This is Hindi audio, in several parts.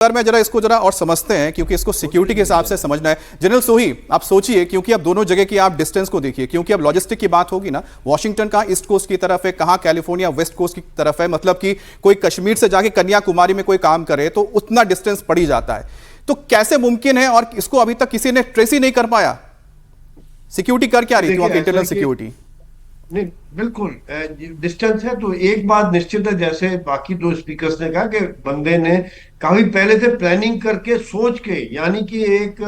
अगर मैं जरा इसको जरा और समझते हैं, क्योंकि इसको सिक्योरिटी के हिसाब से समझना है। जनरल सोही, आप सोचिए, क्योंकि अब दोनों जगह की आप डिस्टेंस को देखिए, क्योंकि अब लॉजिस्टिक की बात होगी ना, वॉशिंगटन कहाँ ईस्ट कोस्ट की तरफ है, कहाँ कैलिफोर्निया वेस्ट कोस्ट की तरफ है, मतलब कि कोई कश्मीर से जाके कन्याकुमारी में कोई काम करे तो उतना डिस्टेंस पड़ ही जाता है। तो कैसे मुमकिन है, और इसको अभी तक किसी ने ट्रेस ही नहीं कर पाया? सिक्योरिटी कर क्या रही थी वहां की इंटरनल सिक्योरिटी? नहीं, बिल्कुल डिस्टेंस है। तो एक बात निश्चित है, जैसे बाकी दो स्पीकर्स ने कहा कि बंदे ने काफी पहले से प्लानिंग करके सोच के, यानी कि एक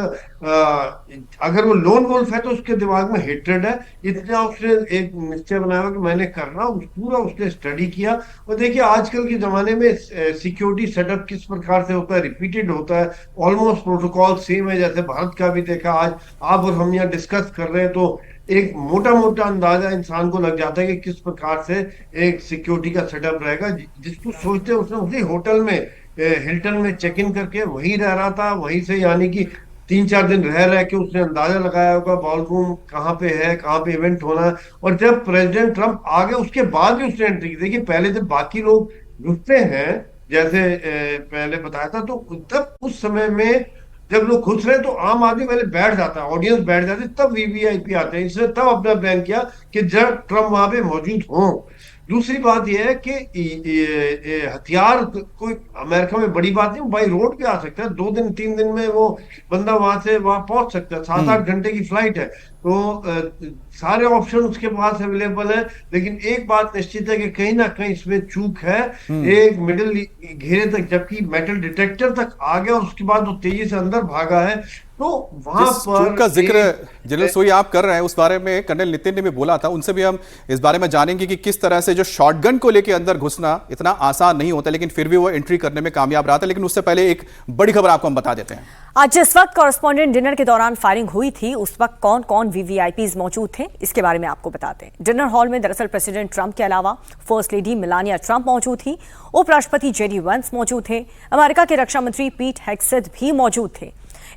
अगर वो लोन वोल्फ है तो उसके दिमाग में हेट्रेड है, इतना उसने एक निश्चय बनाया कि मैंने करना, पूरा उसने स्टडी किया। और देखिए आजकल के जमाने में सिक्योरिटी सेटअप किस प्रकार से होता है, रिपीटेड होता है, ऑलमोस्ट प्रोटोकॉल सेम है। जैसे भारत का भी देखा, आज आप और हम यहाँ डिस्कस कर रहे हैं तो एक मोटा मोटा अंदाजा इंसान को लग जाता है कि किस प्रकार से एक सिक्योरिटी का सेटअप रहेगा। जिसको सोचते हैं उसने उसी होटल में, हिल्टन में चेक इन करके वहीं रह रहा था, वहीं से यानी कि 3-4 दिन रह रह के उसने अंदाजा लगाया होगा बॉल रूम कहाँ पे है, कहाँ पे इवेंट होना है। और जब प्रेसिडेंट ट्रंप आ गए उसके बाद भी उसने एंट्री की। देखिए पहले जब बाकी लोग रुकते हैं, जैसे पहले बताया था, तो तब उस समय में जब लोग खुश रहे तो आम आदमी पहले बैठ जाता है, ऑडियंस बैठ जाती है, तब वीवीआईपी आते हैं। इसने तब अपना प्लान किया कि जब ट्रम्प वहां पे मौजूद हो। दूसरी बात यह है कि हथियार कोई अमेरिका में बड़ी बात नहीं, बाई रोड पे आ सकता है। 2 दिन 3 दिन में वो बंदा वहां से वहां पहुंच सकता है, 7-8 घंटे की फ्लाइट है। तो सारे ऑप्शन उसके पास अवेलेबल है। लेकिन एक बात निश्चित है कि कहीं ना कहीं इसमें चूक है। एक मिडिल घेरे तक, जबकि मेटल डिटेक्टर तक आ गया और उसके बाद वो तेजी से अंदर भागा है। तो वहां पर चूक का जिक्र जनरल सोही आप कर रहे हैं, उस बारे में कर्नल नितिन ने भी बोला था, उनसे भी हम इस बारे में जानेंगे कि किस तरह से जो शॉटगन को लेकर अंदर घुसना इतना आसान नहीं होता, लेकिन फिर भी वो एंट्री करने में कामयाब रहा था। लेकिन उससे पहले एक बड़ी खबर आपको हम बता देते हैं। आज जिस वक्त कॉरेस्पॉन्डेंट डिनर के दौरान फायरिंग हुई थी, उस वक्त कौन कौन वीवीआईपीज मौजूद थे, इसके बारे में आपको बताते हैं। डिनर हॉल में दरअसल प्रेसिडेंट ट्रंप के अलावा फर्स्ट लेडी मेलानिया ट्रंप मौजूद थी, उपराष्ट्रपति जेडी वेंस मौजूद थे, अमेरिका के रक्षा मंत्री पीट हेग्सेथ भी मौजूद थे।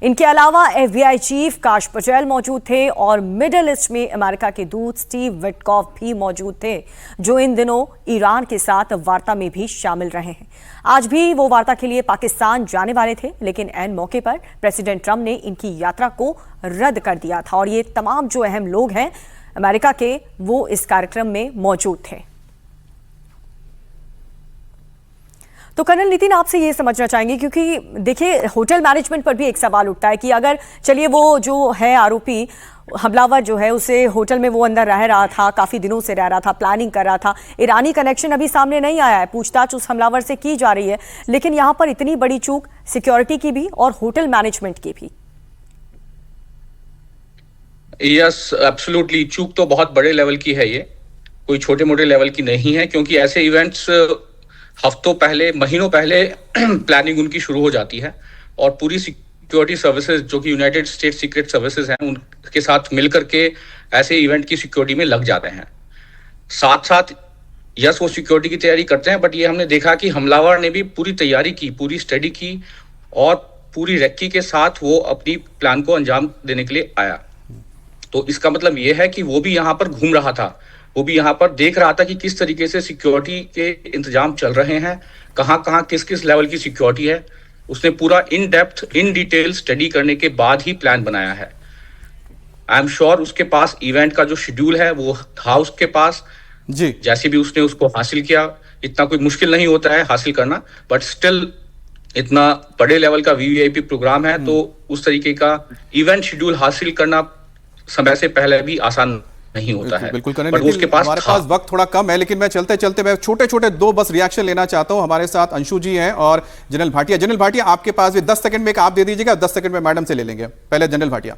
इनके अलावा एफबीआई चीफ काश पटेल मौजूद थे और मिडिल ईस्ट में अमेरिका के दूत स्टीव विटकॉफ भी मौजूद थे, जो इन दिनों ईरान के साथ वार्ता में भी शामिल रहे हैं। आज भी वो वार्ता के लिए पाकिस्तान जाने वाले थे, लेकिन ऐन मौके पर प्रेसिडेंट ट्रंप ने इनकी यात्रा को रद्द कर दिया था और ये तमाम जो अहम लोग हैं अमेरिका के, वो इस कार्यक्रम में मौजूद थे। तो कर्नल नितिन, आपसे ये समझना चाहेंगे, क्योंकि देखिए होटल मैनेजमेंट पर भी एक सवाल उठता है कि अगर चलिए वो जो है आरोपी हमलावर जो है उसे होटल में वो अंदर रह रहा था, काफ़ी दिनों से रह रहा था, प्लानिंग कर रहा था, ईरानी कनेक्शन अभी सामने नहीं आया है, पूछताछ उस हमलावर से की जा रही है, लेकिन यहाँ पर इतनी बड़ी चूक सिक्योरिटी की भी और होटल मैनेजमेंट की भी। यस, एब्सोल्युटली, चूक तो बहुत बड़े लेवल की है, ये कोई छोटे मोटे लेवल की नहीं है, क्योंकि ऐसे इवेंट्स हफ्तों पहले, महीनों पहले प्लानिंग उनकी शुरू हो जाती है और पूरी सिक्योरिटी सर्विसेज जो कि यूनाइटेड स्टेट्स सीक्रेट सर्विसेज हैं, उनके साथ मिलकर के ऐसे इवेंट की सिक्योरिटी में लग जाते हैं। साथ साथ यस, वो सिक्योरिटी की तैयारी करते हैं, बट ये हमने देखा कि हमलावर ने भी पूरी तैयारी की, पूरी स्टडी की और पूरी रेक्की के साथ वो अपनी प्लान को अंजाम देने के लिए आया। तो इसका मतलब ये है कि वो भी यहाँ पर घूम रहा था, वो भी यहाँ पर देख रहा था कि किस तरीके से सिक्योरिटी के इंतजाम चल रहे हैं, कहाँ कहाँ किस किस लेवल की सिक्योरिटी है। उसने पूरा in depth, in detail study करने के बाद ही प्लान बनाया है। आई एम श्योर उसके पास इवेंट का जो शेड्यूल है वो था उसके पास जी, जैसे भी उसने उसको हासिल किया। इतना कोई मुश्किल नहीं होता है हासिल करना, बट स्टिल इतना बड़े लेवल का वीवीआईपी प्रोग्राम है, तो उस तरीके का इवेंट शेड्यूल हासिल करना समय से पहले भी आसान नहीं होता है। बिल्कुल पर उसके पास हमारे पास वक्त थोड़ा कम है, लेकिन मैं चलते चलते मैं छोटे छोटे दो बस रिएक्शन लेना चाहता हूं। हमारे साथ अंशु जी हैं और जनरल भाटिया। जनरल भाटिया, आपके पास भी 10 सेकंड में एक आप दे दीजिएगा, 10 सेकंड में मैडम से ले लेंगे। पहले जनरल भाटिया।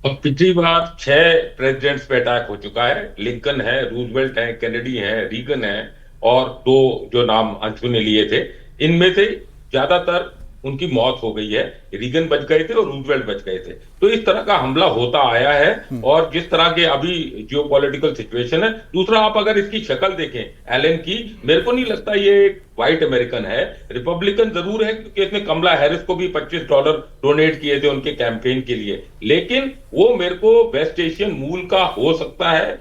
पिछली बार 6 प्रेसिडेंट्स पे अटैक हो चुका है, लिंकन है, रूजवेल्ट है, केनेडी है, रीगन है और 2 जो नाम अंशु ने लिए थे, इनमें से ज्यादातर उनकी मौत हो गई है। रीगन बच गए थे और रूजवेल्ट बच गए थे। तो इस तरह का हमला होता आया है और जिस तरह के अभी जियोपॉलिटिकल सिचुएशन है। दूसरा, आप अगर इसकी शक्ल देखें एलन की, मेरे को नहीं लगता ये एक व्हाइट अमेरिकन है, रिपब्लिकन जरूर है, क्योंकि इसने कमला हैरिस को भी $25 डोनेट किए थे उनके कैंपेन के लिए, लेकिन वो मेरे को वेस्ट एशियन मूल का हो सकता है,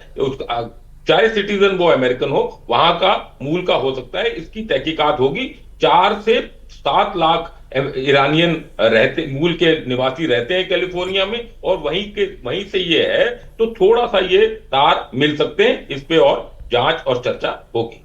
चाहे सिटीजन वो अमेरिकन हो, वहां का मूल का हो सकता है। इसकी तहकीकात होगी। 4 से 7 लाख ईरानियन रहते, मूल के निवासी रहते हैं कैलिफोर्निया में, और वहीं से ये है, तो थोड़ा सा ये तार मिल सकते हैं, इस पे और जांच और चर्चा होगी।